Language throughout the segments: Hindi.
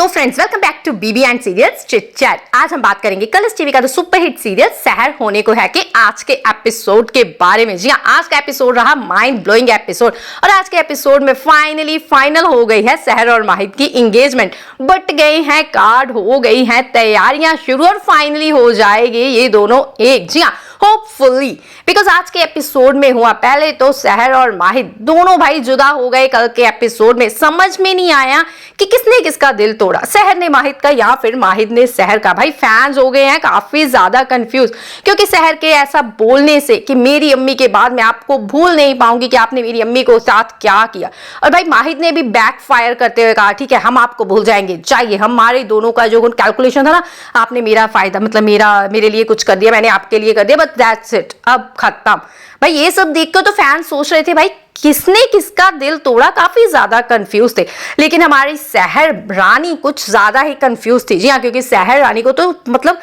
Friends, welcome back to BB and serials chit chat. आज हम बात करेंगे कलर्स टीवी का super hit serial Sehar Hone को है कि आज के एपिसोड के बारे में। जी हाँ, आज का एपिसोड रहा माइंड ब्लोइंग एपिसोड और आज के एपिसोड में फाइनल हो गई है सहर और माहिद की एंगेजमेंट। बट गए हैं कार्ड, हो गई हैं तैयारियां शुरू और फाइनली हो जाएंगे ये दोनों एक। जी हाँ, होपफुली, बिकॉज आज के एपिसोड में हुआ पहले तो सहर और माहिद दोनों भाई जुदा हो गए। कल के एपिसोड में समझ में नहीं आया कि किसने किसका दिल तोड़ा, सहर ने माहिद का या फिर माहिद ने सहर का। भाई फैंस हो गए हैं काफी ज्यादा कंफ्यूज, क्योंकि सहर के ऐसा बोलने से कि मेरी अम्मी के बाद मैं आपको भूल नहीं पाऊंगी कि आपने मेरी अम्मी को साथ क्या किया। और भाई माहिद ने भी बैक फायर करते हुए कहा ठीक है हम आपको भूल जाएंगे, चाहिए हमारे दोनों का जो कैलकुलेशन था ना, आपने मेरा फायदा मतलब मेरे लिए कुछ कर दिया, मैंने आपके लिए कर दिया, बट दैट्स इट, अब खत्म। भाई ये सब देखकर तो फैंस सोच रहे थे भाई किसने किसका दिल तोड़ा, काफी ज्यादा कंफ्यूज थे। लेकिन हमारी सहर रानी कुछ ज्यादा ही कंफ्यूज थी। जी हाँ, क्योंकि सहर रानी को तो मतलब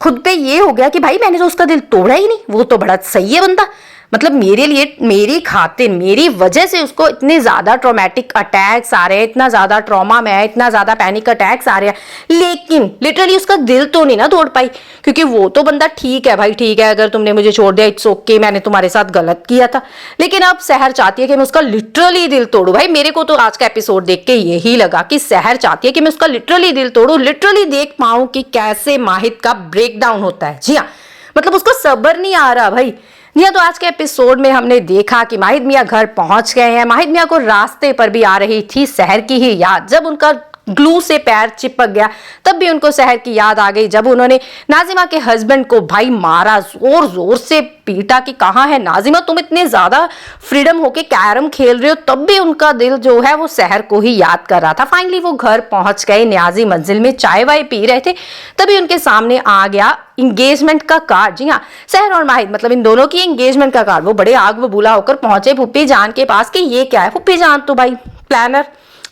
खुद पे ये हो गया कि भाई मैंने तो उसका दिल तोड़ा ही नहीं, वो तो बड़ा सही है बंदा, मतलब मेरे लिए मेरी खातिर मेरी वजह से उसको इतने ज्यादा ट्रॉमेटिक अटैक्स आ रहे हैं, इतना ज्यादा ट्रॉमा में है, इतना ज्यादा पैनिक अटैक्स आ रहे हैं, लेकिन लिटरली उसका दिल तो नहीं ना तोड़ पाई। क्योंकि वो तो बंदा ठीक है भाई, ठीक है अगर तुमने मुझे छोड़ दिया इट्स ओके, मैंने तुम्हारे साथ गलत किया था। लेकिन अब सहर चाहती है कि मैं उसका लिटरली दिल तोड़ू। भाई मेरे को तो आज का एपिसोड देख के यही लगा कि सहर चाहती है कि मैं उसका लिटरली दिल तोड़ू, लिटरली देख पाऊं कि कैसे माहिद का ब्रेक डाउन होता है। जी हाँ, मतलब उसको सब्र नहीं आ रहा भाई। जी तो आज के एपिसोड में हमने देखा कि माहिद मियाँ घर पहुंच गए हैं। माहिद मियाँ को रास्ते पर भी आ रही थी सहर की ही याद। जब उनका ग्लू से पैर चिपक गया तब भी उनको सहर की याद आ गई। जब उन्होंने नाजिमा के हस्बैंड को भाई मारा, जोर जोर से पीटा कि कहाँ है नाजिमा, तुम इतने ज्यादा फ्रीडम होके कैरम खेल रहे हो, तब भी उनका दिल जो है वो सहर को ही याद कर रहा था। फाइनली वो घर पहुंच गए, न्याजी मंजिल में चाय वाय पी रहे थे, तभी उनके सामने आ गया इंगेजमेंट का कार्ड। जी हाँ, सहर और माहिद मतलब इन दोनों की एंगेजमेंट का कार्ड। वो बड़े आग बबूला होकर पहुंचे फुप्पी जान के पास कि ये क्या है। फुप्पी जान तो भाई प्लानर,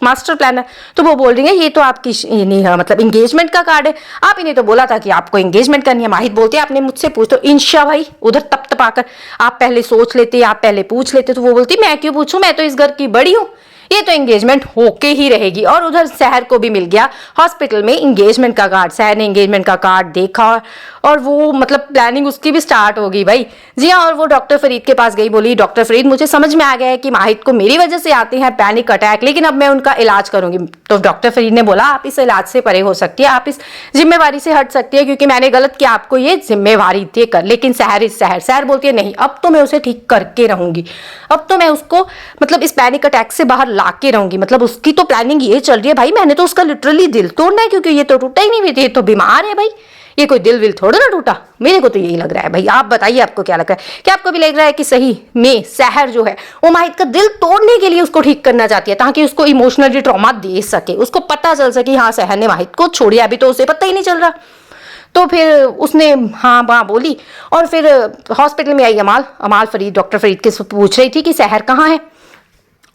मास्टर प्लानर, तो वो बोल रही है ये तो आपकी नहीं है, मतलब एंगेजमेंट का कार्ड है, आप इन्हें तो बोला था कि आपको एंगेजमेंट करनी है। माहिद बोलते हैं आपने मुझसे पूछ, तो इंशा भाई उधर तप तपाकर आप पहले सोच लेते, आप पहले पूछ लेते। तो वो बोलती मैं क्यों पूछूं, मैं तो इस घर की बड़ी हूं, ये तो एंगेजमेंट होके ही रहेगी। और उधर सहर को भी मिल गया हॉस्पिटल में एंगेजमेंट का कार्ड। सहर ने एंगेजमेंट का कार्ड देखा और वो मतलब प्लानिंग उसकी भी स्टार्ट हो गई भाई। जी हाँ, और वो डॉक्टर फरीद के पास गई, बोली डॉक्टर फरीद मुझे समझ में आ गया है कि माहिद को मेरी वजह से आते हैं पैनिक अटैक, लेकिन अब मैं उनका इलाज करूंगी। तो डॉक्टर फरीद ने बोला आप इस इलाज से परे हो सकती है, आप इस जिम्मेवारी से हट सकती है, क्योंकि मैंने गलत किया, आपको ये जिम्मेवारी देकर। लेकिन सहर बोलती है नहीं, अब तो मैं उसे ठीक करके रहूंगी, अब तो मैं उसको मतलब इस पैनिक अटैक से बाहर लाके रहूंगी। मतलब उसकी तो प्लानिंग ये चल रही है भाई, मैंने तो उसका लिटरली दिल तोड़ना है, क्योंकि ये तो टूटा ही नहीं, ये तो बीमार है भाई, ये कोई दिल विल थोड़ा ना टूटा। मेरे को तो यही लग रहा है भाई, आप बताइए आपको क्या लग रहा है, क्या आपको भी लग रहा है कि सही में सहर जो है वो माहिद का दिल तोड़ने के लिए उसको ठीक करना चाहती है, ताकि उसको इमोशनली ट्रॉमा दे सके, उसको पता चल सके हाँ सहर ने माहिद को छोड़िया, अभी तो उसे पता ही नहीं चल रहा। तो फिर उसने हाँ बाँ बोली और फिर हॉस्पिटल में आई अमाल फरीद, डॉक्टर फरीद के पूछ रही थी कि सहर कहाँ है।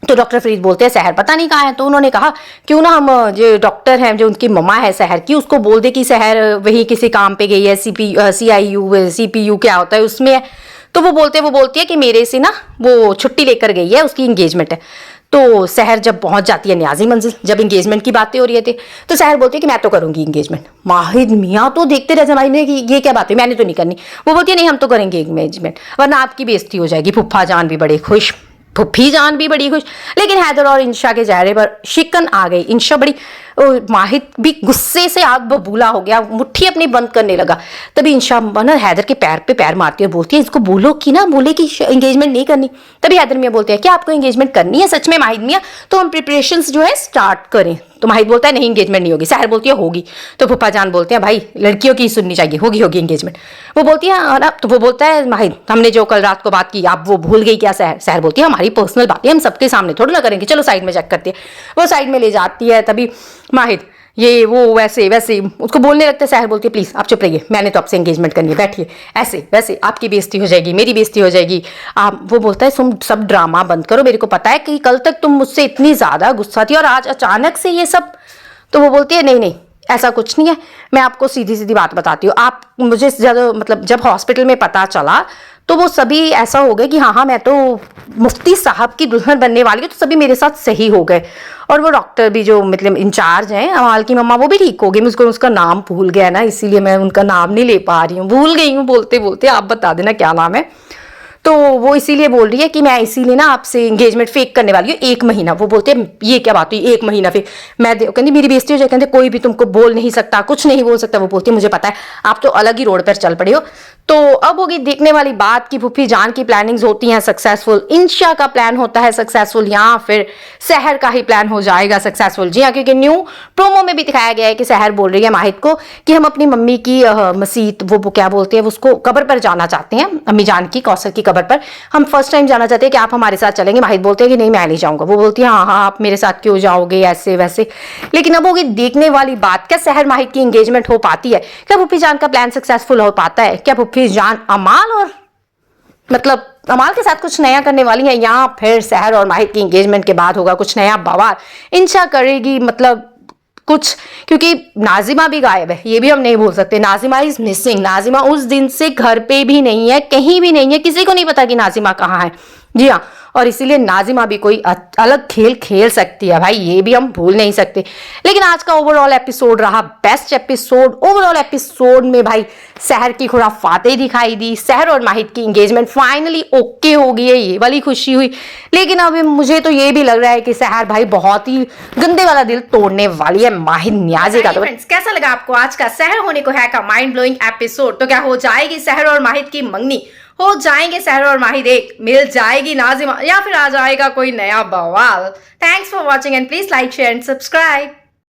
तो डॉक्टर फरीद बोलते हैं सहर पता नहीं कहाँ है। तो उन्होंने कहा क्यों ना हम जो डॉक्टर हैं, जो उनकी मम्मा है सहर की, उसको बोल दे कि सहर वही किसी काम पे गई है, CPU क्या होता है उसमें है। तो वो बोलती है कि मेरे से ना वो छुट्टी लेकर गई है, उसकी एंगेजमेंट है। तो सहर जब पहुंच जाती है न्याजी मंजिल, जब एंगेजमेंट की बातें हो रही थी, तो सहर बोलती है कि मैं तो करूंगी एंगेजमेंट। माहिद मियाँ तो देखते रह जाए ने कि ये क्या बात है, मैंने तो नहीं करनी। वो बोलती है नहीं हम तो करेंगे एंगेजमेंट, वरना आपकी बेइज्जती हो जाएगी। फुफ्फा जान भी बड़े खुश, फुफ्फी जान भी बड़ी खुश, लेकिन हैदर और इंशा के चेहरे पर शिकन आ गई। इंशा बड़ी, माहिद भी गुस्से से आग बबूला हो गया, मुट्ठी अपनी बंद करने लगा। तभी इंशा ना हैदर के पैर पे पैर मारती है, बोलती है इसको बोलो कि ना बोले कि एंगेजमेंट नहीं करनी। तभी हैदर मियाँ बोलते हैं क्या आपको एंगेजमेंट करनी है सच में माहिद मियाँ, तो हम प्रिपरेशंस जो है स्टार्ट करें। तो माहिद बोलता है नहीं एंगेजमेंट नहीं होगी। सहर बोलती है होगी। तो फुफ्फा जान बोलते हैं भाई लड़कियों की सुननी चाहिए, होगी एंगेजमेंट। वो बोलती है तो वो बोलता है माहिद हमने जो कल रात को बात की आप वो भूल गई क्या। सहर बोलती है हमारी पर्सनल बातें हम सबके सामने थोड़ा ना करेंगे, चलो साइड में चेक करती है। वो साइड में ले जाती है। तभी माहिद ये वो वैसे उसको बोलने लगते हैं। सहर बोलती है प्लीज आप चुप रहिए, मैंने तो आपसे एंगेजमेंट करनी है, बैठिए, ऐसे वैसे आपकी बेइज्जती हो जाएगी, मेरी बेइज्जती हो जाएगी। आप वो बोलता है तुम सब ड्रामा बंद करो, मेरे को पता है कि कल तक तुम मुझसे इतनी ज्यादा गुस्सा थी और आज अचानक से ये सब। तो वो बोलती है नहीं ऐसा कुछ नहीं है, मैं आपको सीधी सीधी बात बताती हूँ। आप मुझे मतलब जब हॉस्पिटल में पता चला तो वो सभी ऐसा हो गए कि हाँ हाँ मैं तो मुफ्ती साहब की दुल्हन बनने वाली हूँ, तो सभी मेरे साथ सही हो गए। और वो डॉक्टर भी जो मतलब इंचार्ज हैं अमाल की मम्मा, वो भी ठीक हो गई। मैं उसका नाम भूल गया ना, इसीलिए मैं उनका नाम नहीं ले पा रही हूँ, भूल गई हूँ बोलते बोलते। आप बता देना क्या नाम है। तो वो इसीलिए बोल रही है कि मैं इसीलिए ना आपसे एंगेजमेंट फेक करने वाली हूँ 1 महीना। वो बोलते हैं ये क्या बात हुई 1 महीना फेक। मैं कहती मेरी बेइज्जती हो जाए, कहते कोई भी तुमको बोल नहीं सकता, कुछ नहीं बोल सकता। वो बोलती है मुझे पता है, आप तो अलग ही रोड पर चल पड़े हो। तो अब होगी देखने वाली बात कि फूफी जान की प्लानिंग्स होती हैं सक्सेसफुल, इंशा का प्लान होता है सक्सेसफुल, या फिर सहर का ही प्लान हो जाएगा सक्सेसफुल। जी हाँ, क्योंकि न्यू प्रोमो में भी दिखाया गया है कि सहर बोल रही है माहिद को कि हम अपनी मम्मी की मसीत, वो क्या बोलते हैं, उसको कब्र पर जाना चाहते हैं, अम्मी जान की कौसर की कब्र पर हम फर्स्ट टाइम जाना चाहते हैं, कि आप हमारे साथ चलेंगे। माहिद बोलते हैं कि नहीं मैं नहीं जाऊंगा। वो बोलती है हाँ हाँ आप मेरे साथ क्यों जाओगे, ऐसे वैसे। लेकिन अब होगी देखने वाली बात, क्या सहर माहिद की एंगेजमेंट हो पाती है, क्या फूफी जान का प्लान सक्सेसफुल हो पाता है, क्या फूफी जान अमाल और मतलब अमाल के साथ कुछ नया करने वाली है, या फिर सहर और माहिद की एंगेजमेंट के बाद होगा कुछ नया बवाल, इंशा करेगी मतलब कुछ। क्योंकि नाजिमा भी गायब है, ये भी हम नहीं भूल सकते। Nazima is missing. नाजिमा उस दिन से घर पे भी नहीं है, कहीं भी नहीं है, किसी को नहीं पता कि नाजिमा कहाँ है। जी हाँ, और इसीलिए नाजिमा भी कोई अलग खेल खेल सकती है भाई, ये भी हम भूल नहीं सकते। लेकिन आज का ओवरऑल एपिसोड रहा बेस्ट एपिसोड। ओवरऑल एपिसोड में भाई सहर की खुराफातें दिखाई दी, सहर और माहिद की एंगेजमेंट फाइनली ओके हो गई है, ये वाली खुशी हुई। लेकिन अभी मुझे तो ये भी लग रहा है कि सहर भाई बहुत ही गंदे वाला दिल तोड़ने वाली है माहिद न्याज़ी का। तो फ्रेंड्स कैसा लगा आपको आज का सहर होने को है का माइंड ब्लोइंग एपिसोड? तो क्या हो जाएगी सहर और माहिद की मंगनी, हो जाएंगे सहर और माहिद एक, मिल जाएगी नाजिमा, या फिर आ जाएगा कोई नया बवाल? Thanks for watching and please like share and subscribe.